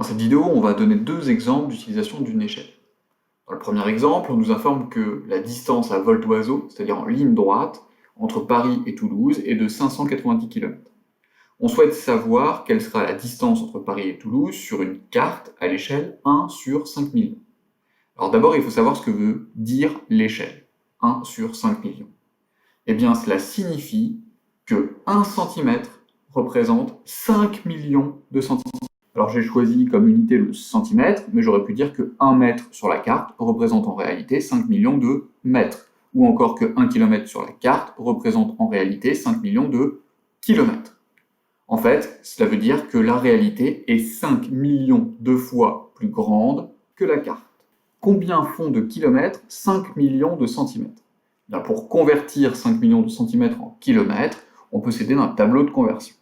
Dans cette vidéo, on va donner deux exemples d'utilisation d'une échelle. Dans le premier exemple, on nous informe que la distance à vol d'oiseau, c'est-à-dire en ligne droite, entre Paris et Toulouse, est de 590 km. On souhaite savoir quelle sera la distance entre Paris et Toulouse sur une carte à l'échelle 1 sur 5 millions. Alors d'abord, il faut savoir ce que veut dire l'échelle, 1 sur 5 millions. Eh bien, cela signifie que 1 cm représente 5 millions de centimètres. Alors j'ai choisi comme unité le centimètre, mais j'aurais pu dire que 1 mètre sur la carte représente en réalité 5 millions de mètres, ou encore que 1 km sur la carte représente en réalité 5 millions de kilomètres. En fait, cela veut dire que la réalité est 5 millions de fois plus grande que la carte. Combien font de kilomètres 5 millions de centimètres? Bien, pour convertir 5 millions de centimètres en kilomètres, on peut s'aider d'un tableau de conversion.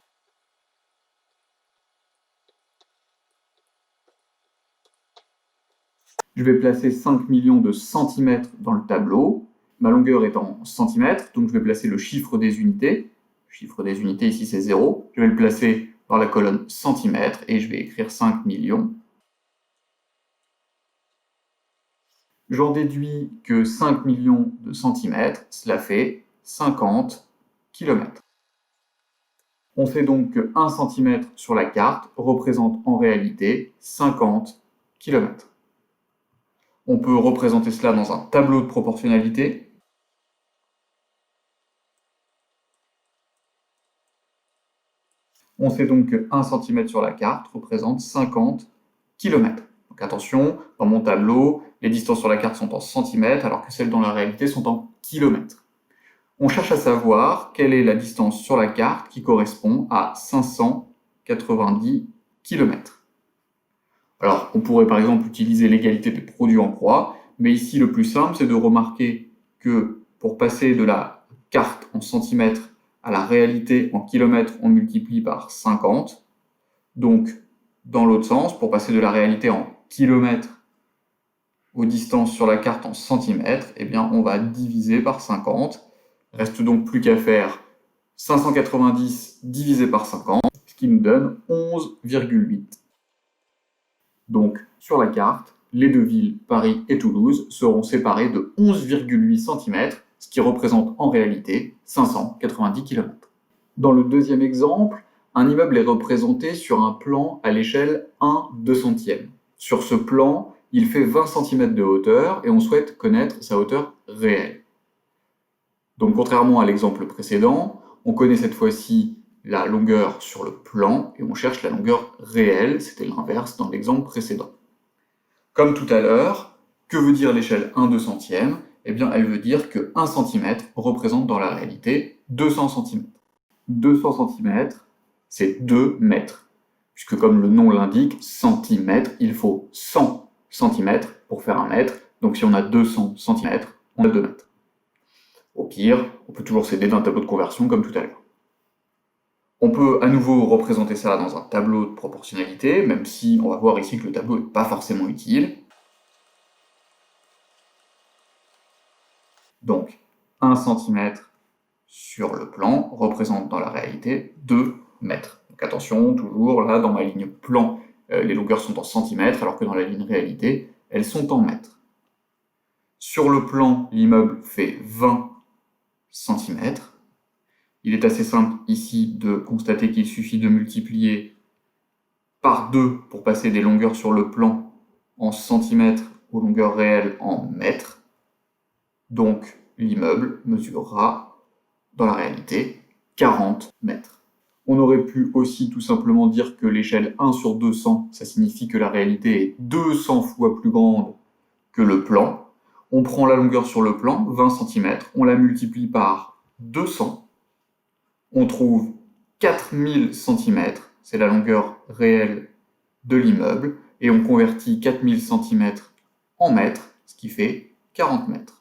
Je vais placer 5 millions de centimètres dans le tableau. Ma longueur est en centimètres, donc je vais placer le chiffre des unités. Le chiffre des unités ici c'est 0. Je vais le placer dans la colonne centimètres et je vais écrire 5 millions. J'en déduis que 5 millions de centimètres, cela fait 50 km. On sait donc que 1 cm sur la carte représente en réalité 50 km. On peut représenter cela dans un tableau de proportionnalité. On sait donc que 1 cm sur la carte représente 50 km. Donc attention, dans mon tableau, les distances sur la carte sont en centimètres, alors que celles dans la réalité sont en kilomètres. On cherche à savoir quelle est la distance sur la carte qui correspond à 590 km. Alors, on pourrait par exemple utiliser l'égalité des produits en croix, mais ici le plus simple, c'est de remarquer que pour passer de la carte en centimètres à la réalité en kilomètres, on multiplie par 50. Donc, dans l'autre sens, pour passer de la réalité en kilomètres aux distances sur la carte en centimètres, eh bien, on va diviser par 50. Reste donc plus qu'à faire 590 divisé par 50, ce qui nous donne 11,8. Donc, sur la carte, les deux villes, Paris et Toulouse, seront séparées de 11,8 cm, ce qui représente en réalité 590 km. Dans le deuxième exemple, un immeuble est représenté sur un plan à l'échelle 1/200. Sur ce plan, il fait 20 cm de hauteur et on souhaite connaître sa hauteur réelle. Donc, contrairement à l'exemple précédent, on connaît cette fois-ci la longueur sur le plan et on cherche la longueur réelle, c'était l'inverse dans l'exemple précédent. Comme tout à l'heure, que veut dire l'échelle 1/200? Eh bien, elle veut dire que 1 cm représente dans la réalité 200 cm. 200 cm, c'est 2 mètres, puisque comme le nom l'indique, centimètre, il faut 100 cm pour faire 1 mètre, donc si on a 200 cm, on a 2 mètres. Au pire, on peut toujours s'aider d'un tableau de conversion comme tout à l'heure. On peut à nouveau représenter ça dans un tableau de proportionnalité, même si on va voir ici que le tableau n'est pas forcément utile. Donc, 1 cm sur le plan représente dans la réalité 2 mètres. Donc attention, toujours là, dans ma ligne plan, les longueurs sont en centimètres, alors que dans la ligne réalité, elles sont en mètres. Sur le plan, l'immeuble fait 20 cm. Il est assez simple ici de constater qu'il suffit de multiplier par 2 pour passer des longueurs sur le plan en centimètres aux longueurs réelles en mètres. Donc l'immeuble mesurera dans la réalité 40 mètres. On aurait pu aussi tout simplement dire que l'échelle 1 sur 200, ça signifie que la réalité est 200 fois plus grande que le plan. On prend la longueur sur le plan, 20 cm, on la multiplie par 200. On trouve 4000 cm, c'est la longueur réelle de l'immeuble, et on convertit 4000 cm en mètres, ce qui fait 40 mètres.